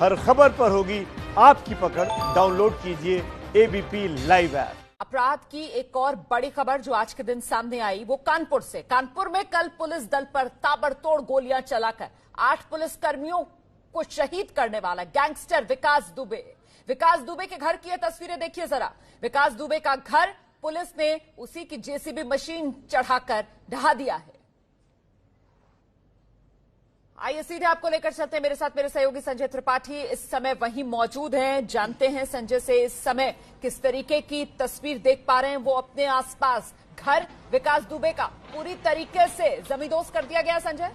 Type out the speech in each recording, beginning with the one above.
हर खबर पर होगी आपकी पकड़। डाउनलोड कीजिए एबीपी लाइव ऐप। अपराध की एक और बड़ी खबर जो आज के दिन सामने आई वो कानपुर से। कानपुर में कल पुलिस दल पर ताबड़तोड़ गोलियां चलाकर 8 पुलिसकर्मियों को शहीद करने वाला गैंगस्टर विकास दुबे। विकास दुबे के घर की ये तस्वीरें देखिए जरा। विकास दुबे का घर पुलिस ने उसी की जेसीबी मशीन चढ़ाकर ढहा दिया है। आइए सीधे आपको लेकर चलते हैं। मेरे साथ मेरे सहयोगी संजय त्रिपाठी इस समय वहीं मौजूद हैं। जानते हैं संजय से इस समय किस तरीके की तस्वीर देख पा रहे हैं वो अपने आसपास। घर विकास दुबे का पूरी तरीके से जमींदोज कर दिया गया। संजय,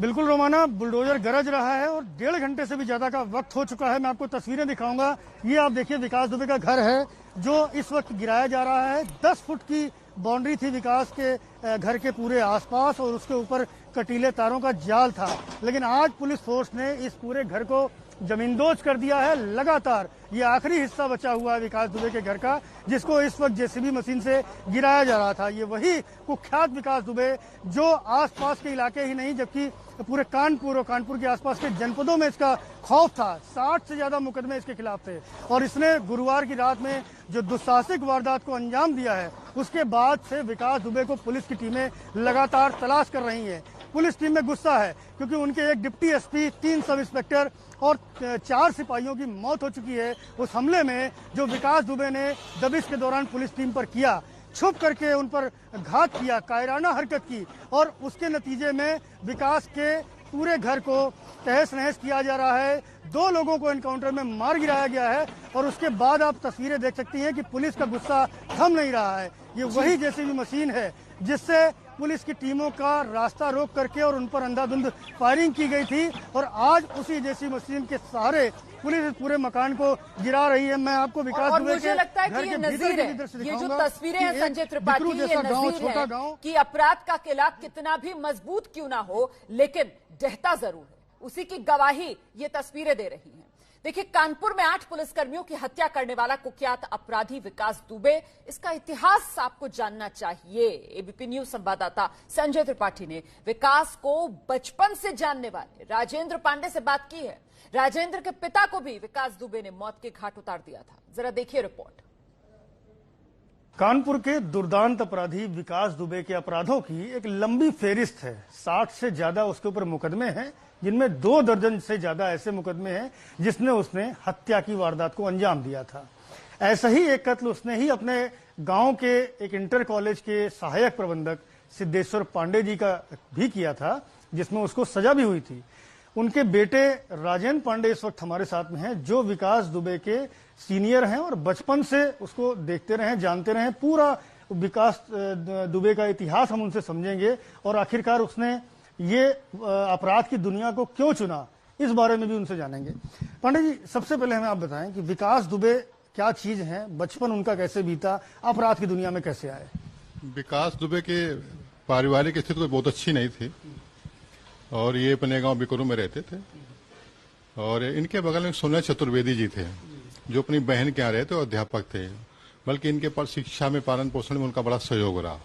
बिल्कुल रोमाना, बुलडोजर गरज रहा है और 1.5 घंटे से भी ज्यादा का वक्त हो चुका है। मैं आपको तस्वीरें दिखाऊंगा। ये आप देखिए विकास दुबे का घर है जो इस वक्त गिराया जा रहा है। 10 फुट की बाउंड्री थी विकास के घर के पूरे आसपास और उसके ऊपर कटीले तारों का जाल था, लेकिन आज पुलिस फोर्स ने इस पूरे घर को जमींदोज कर दिया है। लगातार ये आखिरी हिस्सा बचा हुआ है विकास दुबे के घर का, जिसको इस वक्त जेसीबी मशीन से गिराया जा रहा था। ये वही कुख्यात विकास दुबे जो आसपास के इलाके ही नहीं जबकि पूरे कानपुर और कानपुर के आसपास के जनपदों में इसका खौफ था। 60 से ज्यादा मुकदमे इसके खिलाफ थे और इसने गुरुवार की रात में जो दुस्साहसिक वारदात को अंजाम दिया है उसके बाद से विकास दुबे को पुलिस की टीमें लगातार तलाश कर रही हैं। पुलिस टीम में गुस्सा है क्योंकि उनके एक डिप्टी एसपी, 3 सब इंस्पेक्टर और 4 सिपाहियों की मौत हो चुकी है उस हमले में जो विकास दुबे ने दबिश के दौरान पुलिस टीम पर किया। छुप करके उन पर घात किया, कायराना हरकत की और उसके नतीजे में विकास के पूरे घर को तहस नहस किया जा रहा है। 2 लोगों को एनकाउंटर में मार गिराया गया है और उसके बाद आप तस्वीरें देख सकती हैं कि पुलिस का गुस्सा थम नहीं रहा है। ये वही जेसीबी मशीन है जिससे पुलिस की टीमों का रास्ता रोक करके और उन पर अंधाधुंध फायरिंग की गई थी और आज उसी जेसीबी मशीन के सहारे पुलिस इस पूरे मकान को गिरा रही है। मैं आपको विकास दुबे मुझे लगता है कि ये नजीर है, ये जो तस्वीरें हैं संजय त्रिपाठी, ये नजीर है कि अपराध का किला कितना भी मजबूत क्यों ना हो लेकिन डहता जरूर है। उसी की गवाही ये तस्वीरें दे रही हैं। देखिए, कानपुर में 8 पुलिसकर्मियों की हत्या करने वाला कुख्यात अपराधी विकास दुबे, इसका इतिहास आपको जानना चाहिए। एबीपी न्यूज संवाददाता संजय त्रिपाठी ने विकास को बचपन से जानने वाले राजेंद्र पांडे से बात की है। राजेंद्र के पिता को भी विकास दुबे ने मौत के घाट उतार दिया था। जरा देखिए रिपोर्ट। कानपुर के दुर्दांत अपराधी विकास दुबे के अपराधों की एक लंबी फेरिस्त है। 60 से ज्यादा उसके ऊपर मुकदमे हैं, जिनमें 2 दर्जन से ज्यादा ऐसे मुकदमे हैं जिसने उसने हत्या की वारदात को अंजाम दिया था। ऐसा ही एक कत्ल उसने ही अपने गांव के एक इंटर कॉलेज के सहायक प्रबंधक सिद्धेश्वर पांडे जी का भी किया था, जिसमें उसको सजा भी हुई थी। उनके बेटे राजेंद्र पांडे इस वक्त हमारे साथ में हैं, जो विकास दुबे के सीनियर हैं और बचपन से उसको देखते रहे, जानते रहे। पूरा विकास दुबे का इतिहास हम उनसे समझेंगे और आखिरकार उसने ये अपराध की दुनिया को क्यों चुना, इस बारे में भी उनसे जानेंगे। पांडे जी, सबसे पहले हमें आप बताएं कि विकास दुबे क्या चीज है, बचपन उनका कैसे बीता, अपराध की दुनिया में कैसे आए? विकास दुबे के पारिवारिक स्थिति कोई बहुत अच्छी नहीं थी और ये अपने गांव बिकरू में रहते थे और इनके बगल में सोना चतुर्वेदी जी थे जो अपनी बहन के यहाँ रहते और अध्यापक थे, बल्कि इनके पास शिक्षा में, पालन पोषण में उनका बड़ा सहयोग रहा।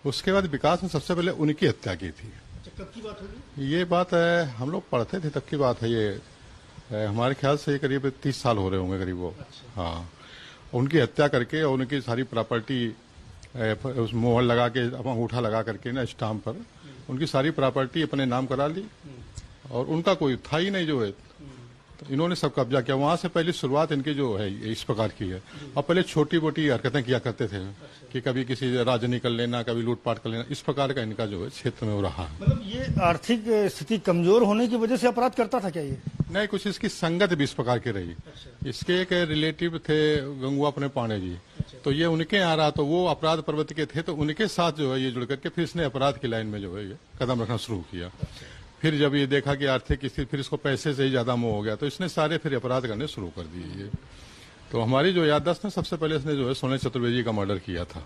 उसके बाद विकास ने सबसे पहले उनकी हत्या की थी। कब की बात होगी? ये बात है, हम लोग पढ़ते थे तब की बात है। ये हमारे ख्याल से करीब 30 साल हो रहे होंगे करीब वो। हाँ, उनकी हत्या करके और उनकी सारी प्रॉपर्टी उस मोहर लगा के, अंगूठा लगा करके ना स्टाम्प पर उनकी सारी प्रॉपर्टी अपने नाम करा ली और उनका कोई था ही नहीं जो है, तो इन्होंने सब कब्जा किया। वहां से पहली शुरुआत इनकी जो है इस प्रकार की है। और पहले छोटी मोटी हरकतें किया करते थे कि कभी किसी राजनी कर लेना, कभी लूटपाट कर लेना, इस प्रकार का इनका जो है क्षेत्र में हो रहा है। मतलब ये आर्थिक स्थिति कमजोर होने की वजह से अपराध करता था क्या ये? नहीं, कुछ इसकी संगत भी इस प्रकार की रही। इसके एक रिलेटिव थे गंगुआ अपने पांडे जी, तो ये उनके यहाँ रहा, तो वो अपराध प्रवृत्ति के थे, तो उनके साथ जो है ये जुड़ करके फिर इसने अपराध की लाइन में जो है ये कदम रखना शुरू किया। फिर जब ये देखा कि आर्थिक स्थिति, फिर इसको पैसे से ही ज्यादा मोह हो गया, तो इसने सारे फिर अपराध करने शुरू कर दिए। ये तो हमारी जो याददाश्त है, सबसे पहले इसने जो है सोने चतुर्वेदी का मर्डर किया था।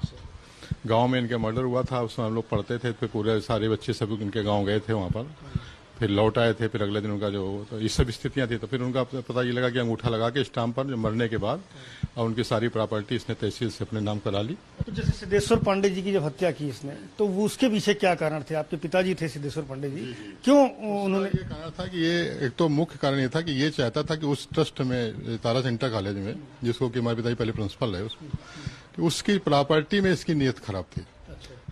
गांव में इनके मर्डर हुआ था, उसमें हम लोग पढ़ते थे, फिर पूरे सारे बच्चे सब इनके गांव गए थे वहां पर। फिर लौट आए थे, फिर अगले दिन उनका जो तो इस सब स्थितियां थी, तो फिर उनका पता ये लगा कि अंगूठा लगा के स्टाम्प पर मरने के बाद और उनकी सारी प्रॉपर्टी इसने तहसील से अपने नाम करा ली। तो जैसे सिद्धेश्वर पांडे जी की जब हत्या की इसने, तो वो उसके पीछे क्या कारण थे? आपके पिताजी थे सिद्धेश्वर पांडे जी, क्यों उन्होंने? ये कारण था कि ये एक तो मुख्य कारण ये था कि ये चाहता था कि उस ट्रस्ट में तारा सेंटर कॉलेज में, जिसको कि हमारे पिताजी पहले प्रिंसिपल रहे, कि उसकी प्रॉपर्टी में इसकी नीयत खराब थी।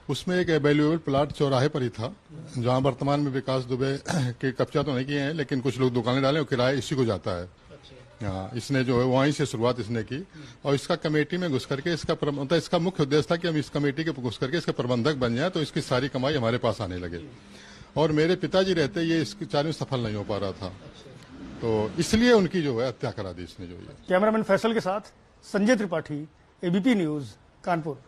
उसमें एक वैल्यूएबल प्लाट चौराहे पर ही था, जहां वर्तमान में विकास दुबे के कब्जा तो नहीं किए हैं, लेकिन कुछ लोग दुकानें डाले और किराया इसी को जाता है। हाँ, इसने जो है वहीं से शुरुआत इसने की और इसका कमेटी में घुस करके इसका मुख्य उद्देश्य था कि हम इस कमेटी के घुस करके इसके प्रबंधक बन जाए, तो इसकी सारी कमाई हमारे पास आने लगे। और मेरे पिताजी रहते ये इसकी चार में सफल नहीं हो पा रहा था, तो इसलिए उनकी जो है हत्या करा दी इसने। जो है कैमरामैन फैसल के साथ संजय त्रिपाठी, एबीपी न्यूज, कानपुर।